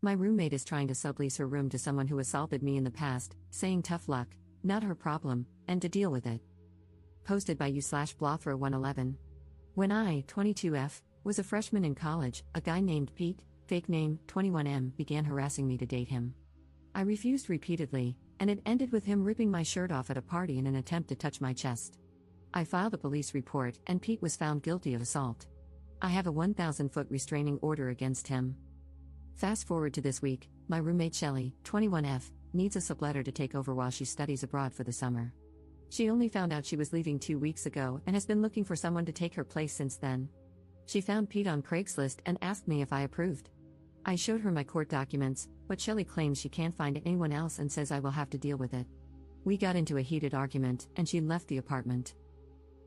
My roommate is trying to sublease her room to someone who assaulted me in the past, saying tough luck, not her problem, and to deal with it. Posted by you/Blothra111. When I, 22F, was a freshman in college, a guy named Pete, fake name 21M, began harassing me to date him. I refused repeatedly, and it ended with him ripping my shirt off at a party in an attempt to touch my chest. I filed a police report, and Pete was found guilty of assault. I have a 1,000-foot restraining order against him. Fast forward to this week, my roommate Shelly, 21F, needs a subletter to take over while she studies abroad for the summer. She only found out she was leaving 2 weeks ago and has been looking for someone to take her place since then. She found Pete on Craigslist and asked me if I approved. I showed her my court documents, but Shelly claims she can't find anyone else and says I will have to deal with it. We got into a heated argument, and she left the apartment.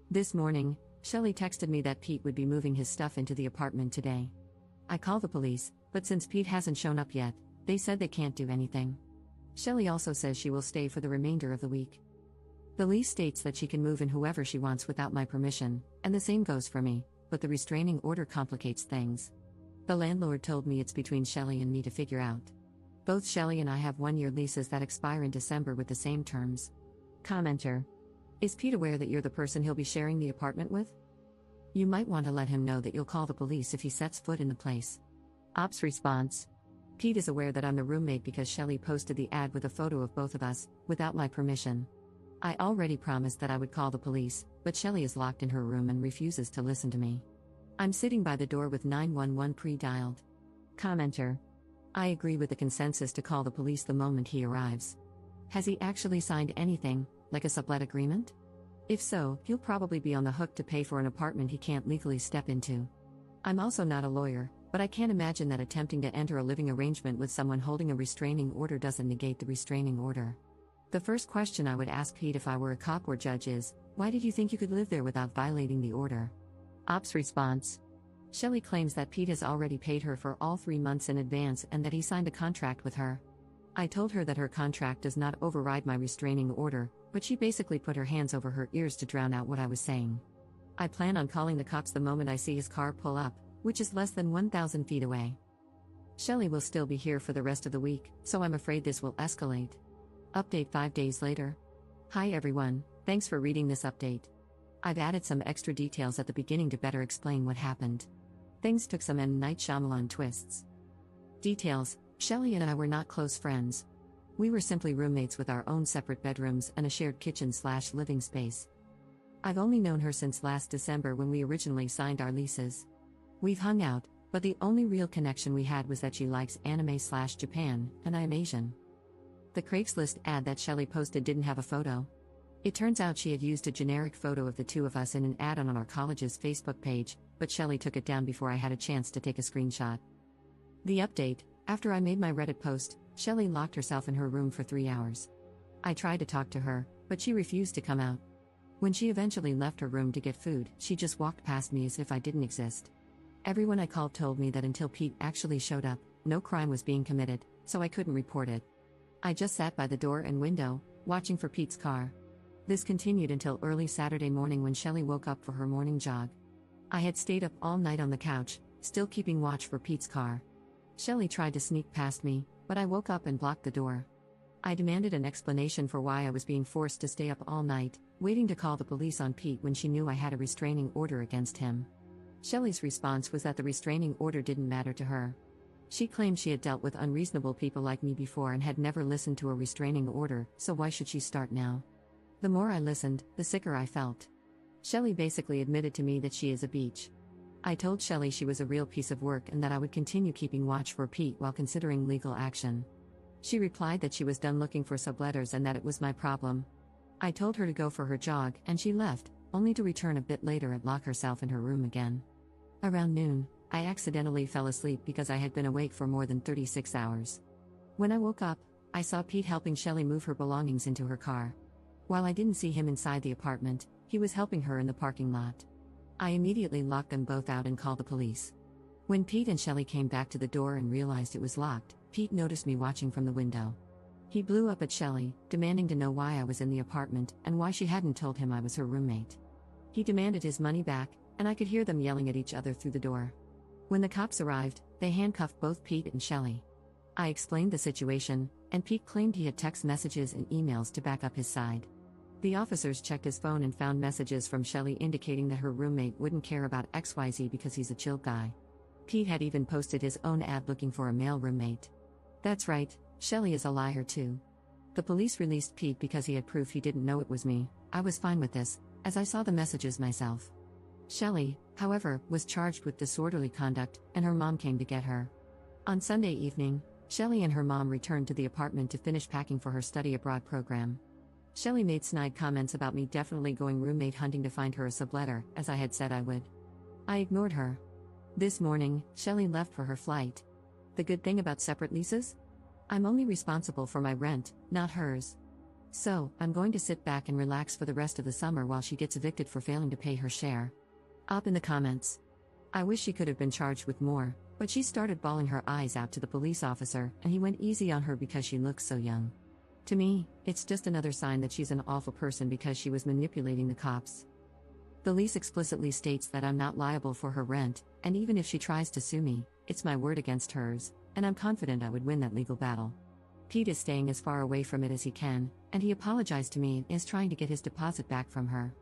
This morning, Shelly texted me that Pete would be moving his stuff into the apartment today. I called the police, but since Pete hasn't shown up yet, they said they can't do anything. Shelly also says she will stay for the remainder of the week. The lease states that she can move in whoever she wants without my permission, and the same goes for me, but the restraining order complicates things. The landlord told me it's between Shelly and me to figure out. Both Shelly and I have 1-year leases that expire in December with the same terms. Commenter. Is Pete aware that you're the person he'll be sharing the apartment with? You might want to let him know that you'll call the police if he sets foot in the place. Ops response. Pete is aware that I'm the roommate because Shelly posted the ad with a photo of both of us, without my permission. I already promised that I would call the police, but Shelly is locked in her room and refuses to listen to me. I'm sitting by the door with 911 pre-dialed. Commenter. I agree with the consensus to call the police the moment he arrives. Has he actually signed anything, like a sublet agreement? If so, he'll probably be on the hook to pay for an apartment he can't legally step into. I'm also not a lawyer, but I can't imagine that attempting to enter a living arrangement with someone holding a restraining order doesn't negate the restraining order. The first question I would ask Pete if I were a cop or judge is, why did you think you could live there without violating the order? Ops response. Shelly claims that Pete has already paid her for all 3 months in advance and that he signed a contract with her. I told her that her contract does not override my restraining order, but she basically put her hands over her ears to drown out what I was saying. I plan on calling the cops the moment I see his car pull up, which is less than 1,000 feet away. Shelly will still be here for the rest of the week, so I'm afraid this will escalate. Update 5 days later. Hi everyone, thanks for reading this update. I've added some extra details at the beginning to better explain what happened. Things took some M. Night Shyamalan twists. Details: Shelly and I were not close friends. We were simply roommates with our own separate bedrooms and a shared kitchen/living space. I've only known her since last December when we originally signed our leases. We've hung out, but the only real connection we had was that she likes anime/Japan, and I am Asian. The Craigslist ad that Shelly posted didn't have a photo. It turns out she had used a generic photo of the two of us in an ad on our college's Facebook page, but Shelly took it down before I had a chance to take a screenshot. The update: after I made my Reddit post, Shelly locked herself in her room for 3 hours. I tried to talk to her, but she refused to come out. When she eventually left her room to get food, she just walked past me as if I didn't exist. Everyone I called told me that until Pete actually showed up, no crime was being committed, so I couldn't report it. I just sat by the door and window, watching for Pete's car. This continued until early Saturday morning when Shelly woke up for her morning jog. I had stayed up all night on the couch, still keeping watch for Pete's car. Shelly tried to sneak past me, but I woke up and blocked the door. I demanded an explanation for why I was being forced to stay up all night, waiting to call the police on Pete when she knew I had a restraining order against him. Shelly's response was that the restraining order didn't matter to her. She claimed she had dealt with unreasonable people like me before and had never listened to a restraining order, so why should she start now? The more I listened, the sicker I felt. Shelly basically admitted to me that she is a beach. I told Shelly she was a real piece of work and that I would continue keeping watch for Pete while considering legal action. She replied that she was done looking for subletters and that it was my problem. I told her to go for her jog, and she left, only to return a bit later and lock herself in her room again. Around noon, I accidentally fell asleep because I had been awake for more than 36 hours. When I woke up, I saw Pete helping Shelly move her belongings into her car. While I didn't see him inside the apartment, he was helping her in the parking lot. I immediately locked them both out and called the police. When Pete and Shelly came back to the door and realized it was locked, Pete noticed me watching from the window. He blew up at Shelly, demanding to know why I was in the apartment and why she hadn't told him I was her roommate. He demanded his money back, and I could hear them yelling at each other through the door. When the cops arrived, they handcuffed both Pete and Shelly. I explained the situation, and Pete claimed he had text messages and emails to back up his side. The officers checked his phone and found messages from Shelley indicating that her roommate wouldn't care about XYZ because he's a chill guy. Pete had even posted his own ad looking for a male roommate. That's right, Shelley is a liar too. The police released Pete because he had proof he didn't know it was me. I was fine with this, as I saw the messages myself. Shelley, however, was charged with disorderly conduct, and her mom came to get her. On Sunday evening, Shelley and her mom returned to the apartment to finish packing for her study abroad program. Shelley made snide comments about me definitely going roommate hunting to find her a subletter, as I had said I would. I ignored her. This morning, Shelley left for her flight. The good thing about separate leases? I'm only responsible for my rent, not hers. So, I'm going to sit back and relax for the rest of the summer while she gets evicted for failing to pay her share. Up in the comments. I wish she could have been charged with more, but she started bawling her eyes out to the police officer, and he went easy on her because she looks so young. To me, it's just another sign that she's an awful person because she was manipulating the cops. The lease explicitly states that I'm not liable for her rent, and even if she tries to sue me, it's my word against hers, and I'm confident I would win that legal battle. Pete is staying as far away from it as he can, and he apologized to me and is trying to get his deposit back from her.